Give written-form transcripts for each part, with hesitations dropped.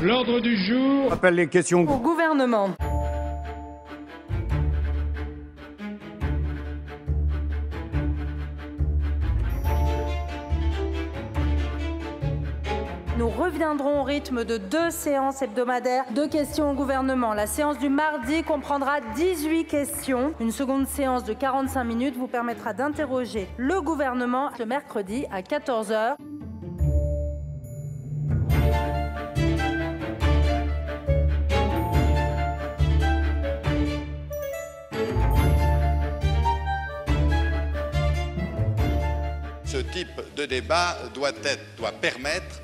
L'ordre du jour appelle les questions au gouvernement. Nous reviendrons au rythme de 2 séances hebdomadaires de questions au gouvernement. La séance du mardi comprendra 18 questions. Une seconde séance de 45 minutes vous permettra d'interroger le gouvernement le mercredi à 14 h. Ce type de débat doit permettre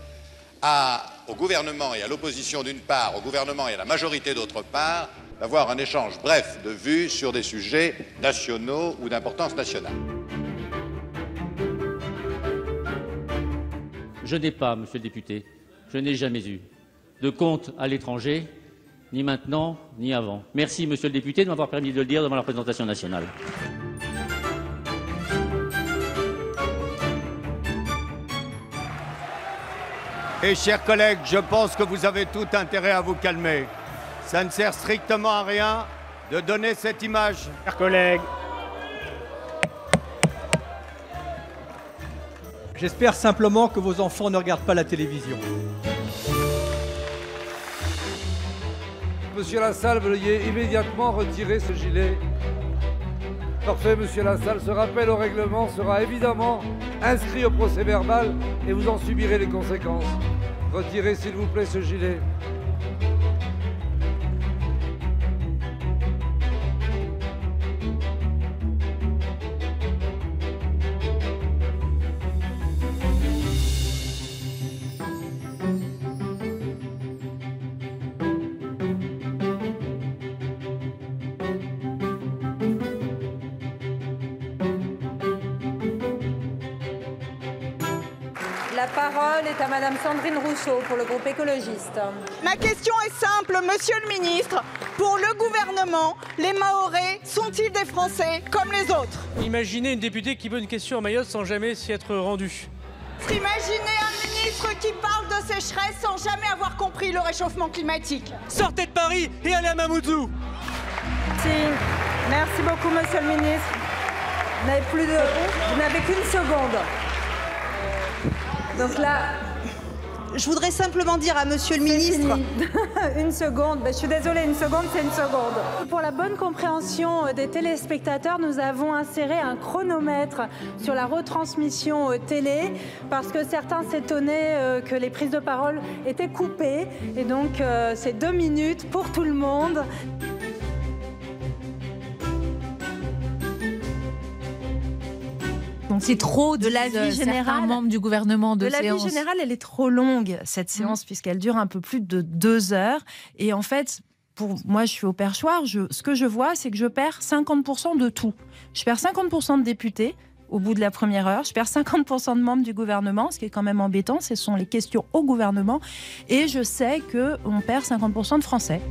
au gouvernement et à l'opposition d'une part, au gouvernement et à la majorité d'autre part, d'avoir un échange bref de vues sur des sujets nationaux ou d'importance nationale. Je n'ai pas, monsieur le député, je n'ai jamais eu de compte à l'étranger, ni maintenant, ni avant. Merci, monsieur le député, de m'avoir permis de le dire devant la représentation nationale. Et chers collègues, je pense que vous avez tout intérêt à vous calmer. Ça ne sert strictement à rien de donner cette image. Chers collègues, j'espère simplement que vos enfants ne regardent pas la télévision. Monsieur Lassalle, veuillez immédiatement retirer ce gilet. Parfait, monsieur Lassalle. Ce rappel au règlement sera évidemment inscrit au procès-verbal et vous en subirez les conséquences. Retirez, s'il vous plaît, ce gilet. La parole est à Madame Sandrine Rousseau pour le groupe écologiste. Ma question est simple, monsieur le ministre. Pour le gouvernement, les Mahorais sont-ils des Français comme les autres? Imaginez une députée qui pose une question à Mayotte sans jamais s'y être rendue. Imaginez un ministre qui parle de sécheresse sans jamais avoir compris le réchauffement climatique. Sortez de Paris et allez à Mamoudzou. Merci beaucoup, monsieur le ministre. Vous n'avez qu'une seconde. Donc là, je voudrais simplement dire à monsieur le ministre... Une seconde, je suis désolée, une seconde, c'est une seconde. Pour la bonne compréhension des téléspectateurs, nous avons inséré un chronomètre sur la retransmission télé parce que certains s'étonnaient que les prises de parole étaient coupées. Et donc, c'est 2 minutes pour tout le monde. C'est trop de l'avis général. Membres du gouvernement de séance. L'avis général, elle est trop longue, cette séance, puisqu'elle dure un peu plus de 2 heures. Et en fait, moi, je suis au perchoir. Ce que je vois, c'est que je perds 50% de tout. Je perds 50% de députés au bout de la première heure. Je perds 50% de membres du gouvernement, ce qui est quand même embêtant. Ce sont les questions au gouvernement. Et je sais qu'on perd 50% de Français.